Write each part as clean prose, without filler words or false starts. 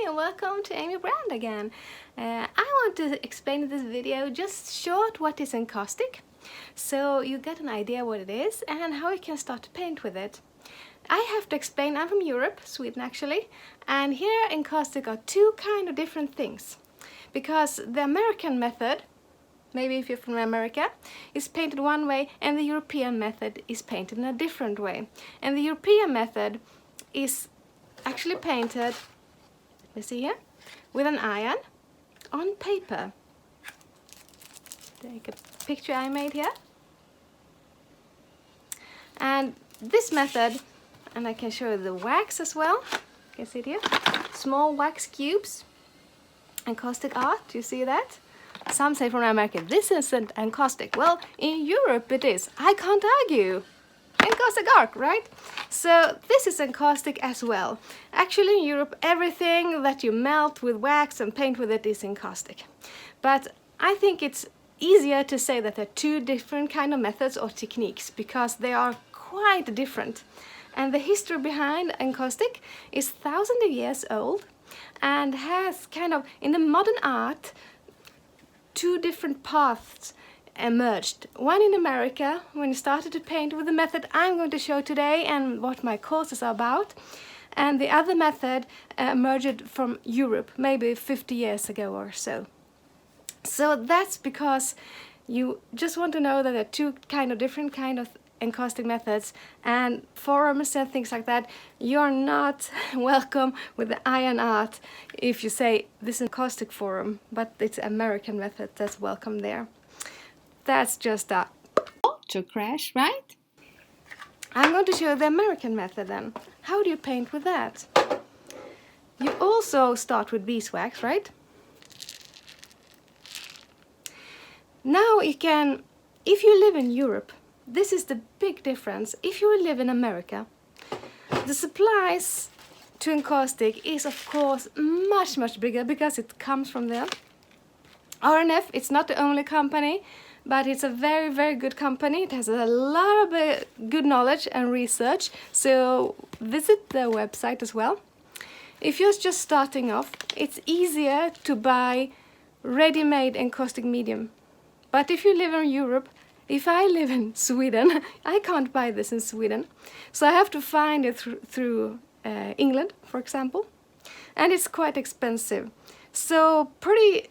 and welcome to Amy Brand again. I want to explain in this video just short what is encaustic, so you get an idea what it is and how you can start to paint with it. I have to explain, I'm from Europe, Sweden actually, and here encaustic are two kind of different things. Because the American method, maybe if you're from America, is painted one way and the European method is painted in a different way. And the European method is actually painted, let me see here, with an iron on paper. Take a picture I made here. And this method, and I can show you the wax as well, you can see it here, small wax cubes, encaustic art, you see that? Some say from America, this isn't encaustic. Well, in Europe it is. I can't argue. Encaustic art, right? So this is encaustic as well. Actually in Europe everything that you melt with wax and paint with it is encaustic. But I think it's easier to say that there are two different kind of methods or techniques because they are quite different. And the history behind encaustic is thousands of years old and has kind of, in the modern art, two different paths emerged. One in America, when you started to paint with the method I'm going to show today and what my courses are about. And the other method emerged from Europe, maybe 50 years ago or so. So that's because you just want to know that there are two different kind of encaustic methods, and forums and things like that, you're not welcome with the iron art if you say this is encaustic forum, but it's American method that's welcome there. That's just a auto crash, right? I'm going to show the American method then. How do you paint with that? You also start with beeswax, right? Now you can, if you live in Europe, this is the big difference. If you live in America, the supplies to encaustic is of course much bigger because it comes from there. RNF, it's not the only company, but it's a very good company. It has a lot of good knowledge and research, so visit their website as well. If you're just starting off, it's easier to buy ready-made encaustic medium. But if you live in Europe, if I live in Sweden, I can't buy this in Sweden. So I have to find it through England, for example. And it's quite expensive. So pretty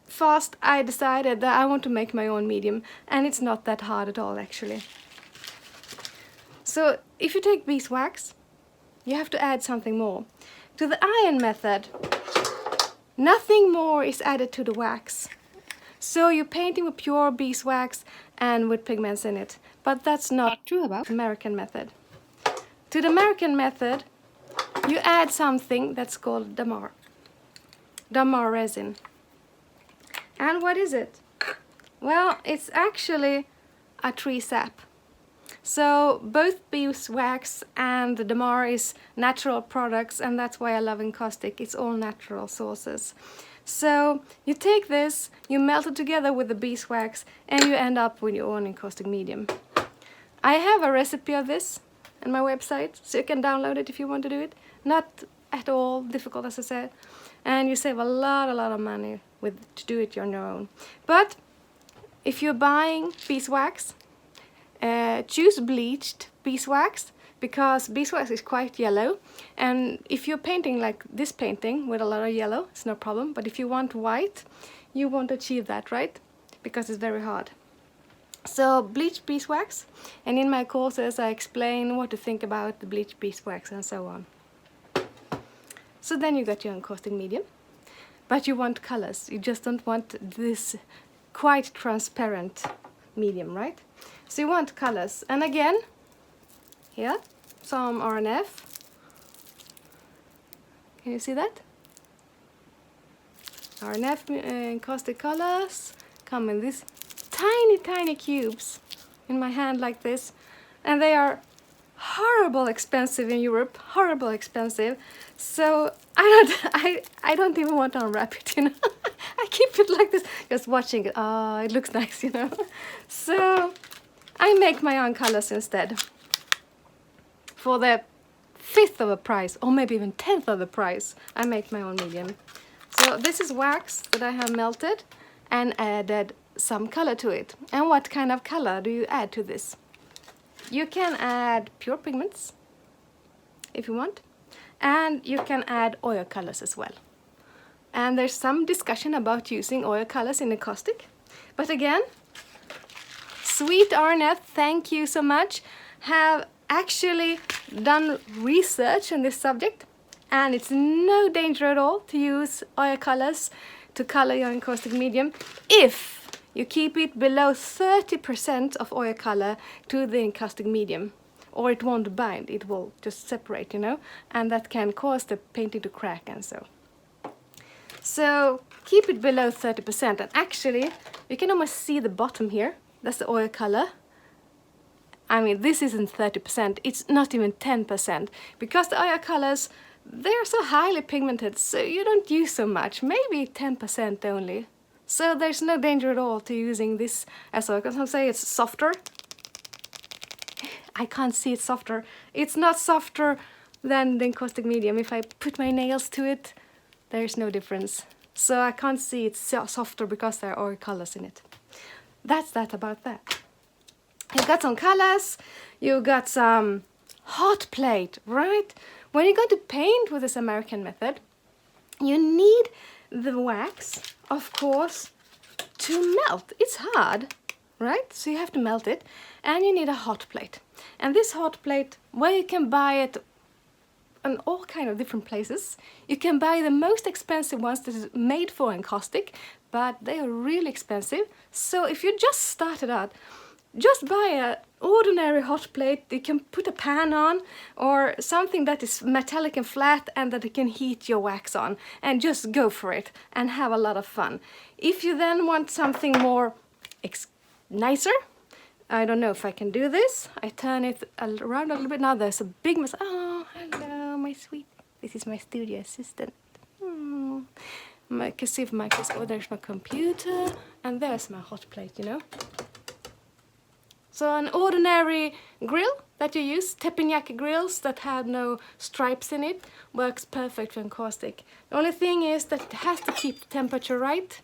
fast I decided that I want to make my own medium. And it's not that hard at all, actually. So if you take beeswax, you have to add something more. To the iron method, nothing more is added to the wax. So you're painting with pure beeswax and with pigments in it. But that's not true about the American method. To the American method, you add something that's called damar. Damar resin. And what is it? Well, it's actually a tree sap. So both beeswax and the damar is natural products, and that's why I love encaustic. It's all natural sources. So you take this, you melt it together with the beeswax, and you end up with your own encaustic medium. I have a recipe of this on my website, so you can download it if you want to do it. Not at all difficult, as I said, and you save a lot of money to do it on your own. But if you're buying beeswax, choose bleached beeswax, because beeswax is quite yellow, and if you're painting like this painting with a lot of yellow, it's no problem. But if you want white, you won't achieve that, right? Because it's very hard. So bleached beeswax, and in my courses I explain what to think about the bleached beeswax and so on. So then you got your encaustic medium, but you want colors. You just don't want this quite transparent medium, right? So you want colors, and again, here, some RNF. Can you see that? RNF encaustic colors come in these tiny cubes in my hand like this, and they are horrible expensive in Europe, horrible expensive. So I don't even want to unwrap it, you know. I keep it like this, just watching it. Oh, it looks nice, you know. So I make my own colors instead. For the 1/5 of the price, or maybe even 1/10 of the price. I make my own medium. So this is wax that I have melted and added some color to it. And what kind of color do you add to this? You can add pure pigments if you want, and you can add oil colors as well. And there's some discussion about using oil colors in Encaustic. But again, Sweet Arnett, thank you so much, have actually done research on this subject, and it's no danger at all to use oil colors to color your encaustic medium if you keep it below 30% of oil color to the encaustic medium, or it won't bind, it will just separate, you know, and that can cause the painting to crack and so. So keep it below 30%, and actually you can almost see the bottom here, that's the oil color. I mean, this isn't 30%, it's not even 10%, because the oil colors, they're so highly pigmented, so you don't use so much, maybe 10% only. So there's no danger at all to using this as oil, because I'll say it's softer. I can't see it softer. It's not softer than the encaustic medium. If I put my nails to it, there's no difference. So I can't see it's softer because there are oil colors in it. That's that about that. You've got some colors, you've got some hot plate, right? When you're going to paint with this American method, you need the wax, of course, to melt. It's hard, right? So you have to melt it, and you need a hot plate. And this hot plate, well, you can buy it in all kind of different places. You can buy the most expensive ones that is made for encaustic, but they are really expensive. So if you just started out, just buy an ordinary hot plate. You can put a pan on, or something that is metallic and flat and that you can heat your wax on, and just go for it and have a lot of fun. If you then want something more nicer, I don't know if I can do this. I turn it around a little bit. Now there's a big mess. Oh, hello, my sweet. This is my studio assistant. I can see if oh, there's my computer, and there's my hot plate, you know. So an ordinary grill that you use, teppanyaki grills that have no stripes in it, works perfect for encaustic. The only thing is that it has to keep the temperature right.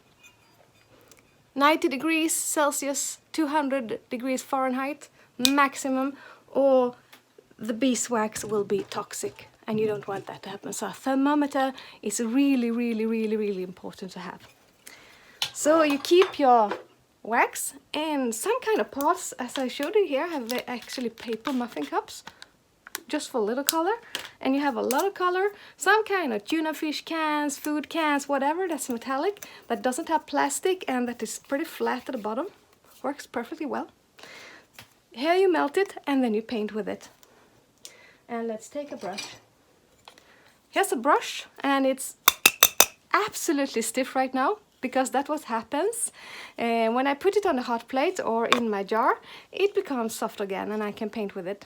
90 degrees Celsius, 200 degrees Fahrenheit maximum, or the beeswax will be toxic, and you don't want that to happen. So a thermometer is really, really, really, really important to have. So you keep your wax in some kind of pots, as I showed you here. I have actually paper muffin cups, just for a little color, and you have a lot of color. Some kind of tuna fish cans, food cans, whatever that's metallic, that doesn't have plastic and that is pretty flat at the bottom. Works perfectly well. Here you melt it and then you paint with it. And let's take a brush. Here's a brush, and it's absolutely stiff right now, because that's what happens. When I put it on the hot plate or in my jar, it becomes soft again and I can paint with it.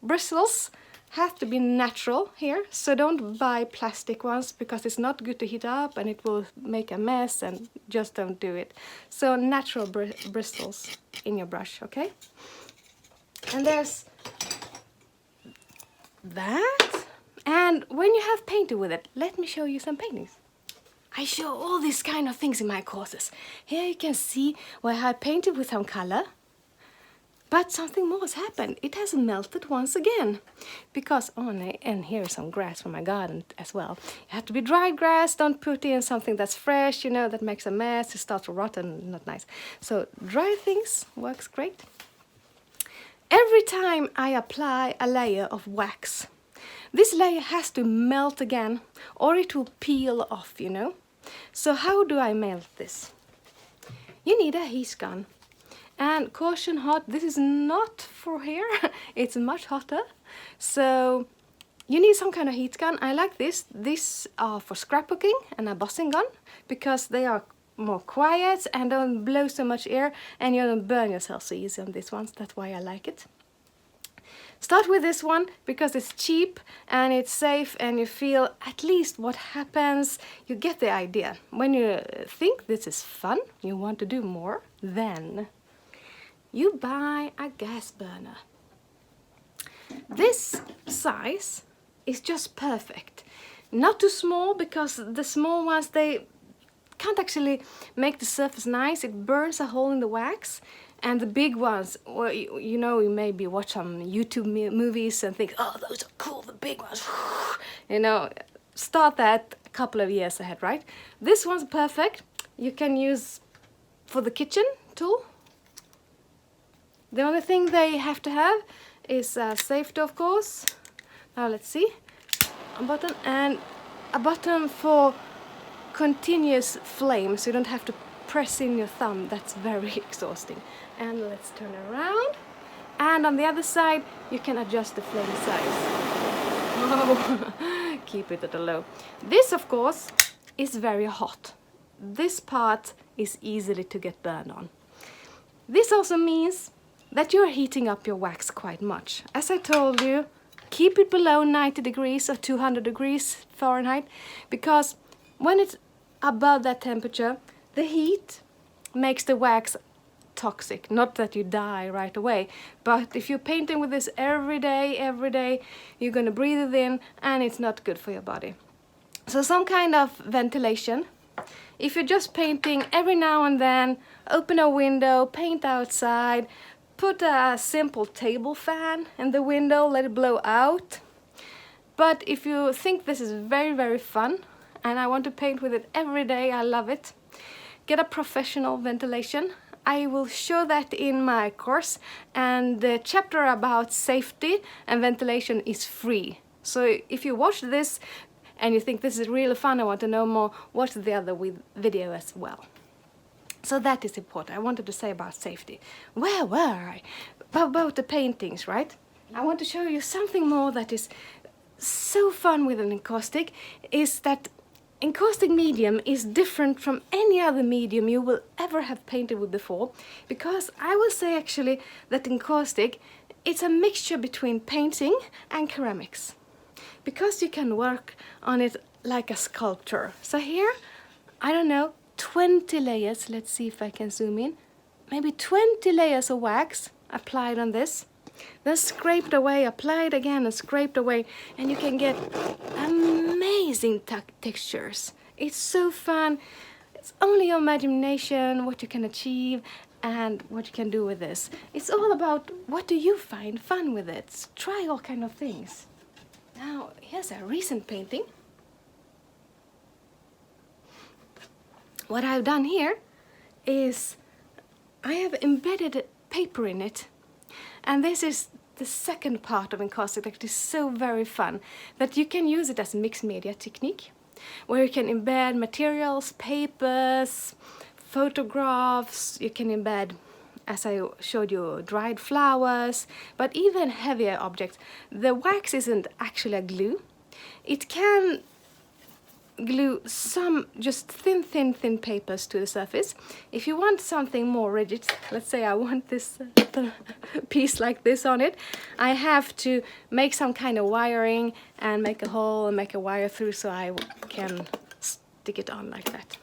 Bristles have to be natural here, so don't buy plastic ones, because it's not good to heat up and it will make a mess, and just don't do it. So natural bristles in your brush, okay? And there's that. And when you have painted with it, let me show you some paintings. I show all these kind of things in my courses. Here you can see where I painted with some color, but something more has happened. It has melted once again, because, oh, and here's some grass from my garden as well. You have to be dried grass, don't put in something that's fresh, you know, that makes a mess, it starts to rot and not nice. So dry things works great. Every time I apply a layer of wax, this layer has to melt again, or it will peel off, you know. So how do I melt this? You need a heat gun. And caution hot, this is not for here, it's much hotter. So you need some kind of heat gun. I like this. These are for scrapbooking and a embossing gun, because they are more quiet and don't blow so much air, and you don't burn yourself so easy on these ones. That's why I like it. Start with this one because it's cheap and it's safe, and you feel at least what happens. You get the idea. When you think this is fun, you want to do more, then you buy a gas burner. This size is just perfect. Not too small, because the small ones, they can't actually make the surface nice. It burns a hole in the wax. And the big ones, well, you know, you maybe watch some YouTube movies and think, oh, those are cool, the big ones. You know, start that a couple of years ahead, right? This one's perfect. You can use for the kitchen tool. The only thing they have to have is safety, of course. Now let's see. A button, and a button for continuous flame, so you don't have to press in your thumb. That's very exhausting. And let's turn around. And on the other side, you can adjust the flame size. Oh, keep it at a low. This, of course, is very hot. This part is easily to get burned on. This also means that you're heating up your wax quite much. As I told you, keep it below 90 degrees or 200 degrees Fahrenheit, because when it's above that temperature, the heat makes the wax toxic. Not that you die right away, but if you're painting with this every day, you're gonna breathe it in, and it's not good for your body. So some kind of ventilation. If you're just painting every now and then, open a window, paint outside, put a simple table fan in the window, let it blow out. But if you think this is very, very fun, and I want to paint with it every day, I love it, get a professional ventilation. I will show that in my course, and the chapter about safety and ventilation is free. So if you watch this and you think this is really fun, I want to know more, watch the other video as well. So that is important. I wanted to say about safety. Where were I? About the paintings, right? I want to show you something more that is so fun with an encaustic, is that encaustic medium is different from any other medium you will ever have painted with before, because I will say actually that encaustic, it's a mixture between painting and ceramics, because you can work on it like a sculptor. So here, I don't know, 20 layers, let's see if I can zoom in, maybe 20 layers of wax applied on this, then scraped away, applied again and scraped away, and you can get amazing textures. It's so fun. It's only your imagination, what you can achieve and what you can do with this. It's all about what do you find fun with it. Try all kind of things. Now, here's a recent painting. What I've done here is I have embedded paper in it. And this is the second part of encaustic that is so very fun, that you can use it as a mixed media technique, where you can embed materials, papers, photographs, you can embed, as I showed you, dried flowers, but even heavier objects. The wax isn't actually a glue. It can glue some just thin papers to the surface. If you want something more rigid, let's say I want this piece like this on it, I have to make some kind of wiring and make a hole and make a wire through so I can stick it on like that.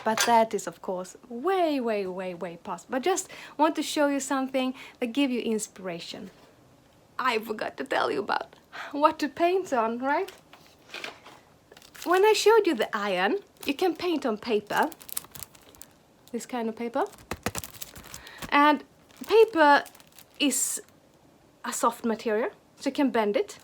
But that is of course way past. But just want to show you something that give you inspiration. I forgot to tell you about what to paint on, right? When I showed you the iron, you can paint on paper, this kind of paper. And paper is a soft material, so you can bend it.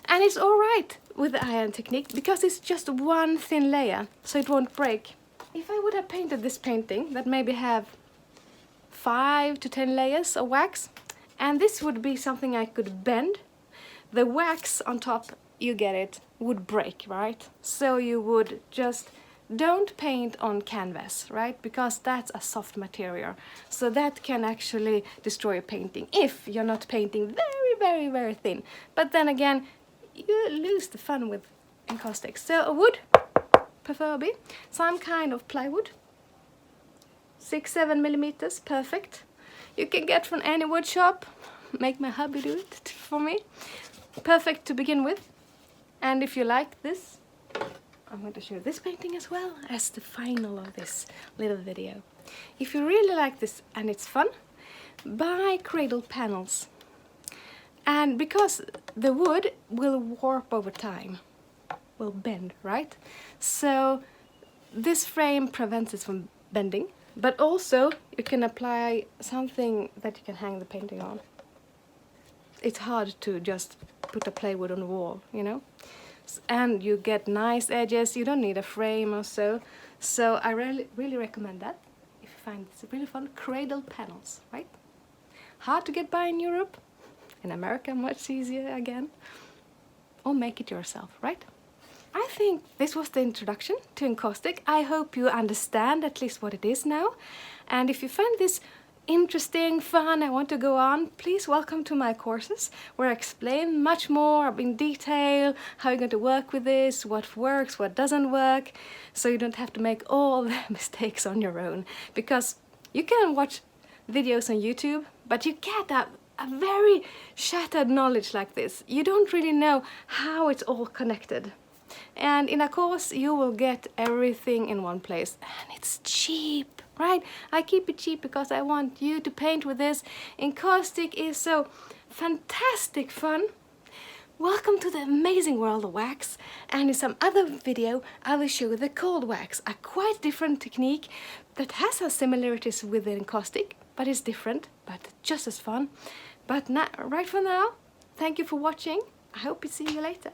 And it's all right with the iron technique because it's just one thin layer, so it won't break. If I would have painted this painting that maybe have 5 to 10 layers of wax, and this would be something I could bend, the wax on top, you get it, would break, right? So you would just don't paint on canvas, right? Because that's a soft material. So that can actually destroy a painting if you're not painting very thin. But then again, you lose the fun with encaustic. So a wood, preferably, some kind of plywood, 6-7 millimeters, perfect. You can get from any wood shop, make my hubby do it for me. Perfect to begin with. And if you like this, I'm going to show this painting as well as the final of this little video. If you really like this and it's fun, buy cradle panels. And because the wood will warp over time, will bend, right? So this frame prevents it from bending, but also you can apply something that you can hang the painting on. It's hard to just put a plywood on the wall, you know? And you get nice edges, you don't need a frame or so. So I really recommend that if you find this really fun. Cradle panels, right? Hard to get by in Europe. In America, much easier again. Or make it yourself, right? I think this was the introduction to Encaustic. I hope you understand at least what it is now. And if you find this interesting, fun, I want to go on, please welcome to my courses where I explain much more in detail how you're going to work with this, what works, what doesn't work, so you don't have to make all the mistakes on your own. Because you can watch videos on YouTube, but you get a very shattered knowledge like this. You don't really know how it's all connected. And in a course you will get everything in one place, and it's cheap, right? I keep it cheap because I want you to paint with this. Encaustic is so fantastic fun. Welcome to the amazing world of wax, and in some other video I will show you the cold wax, a quite different technique that has some similarities with the Encaustic, but it's different, but just as fun. But right for now, thank you for watching. I hope to see you later.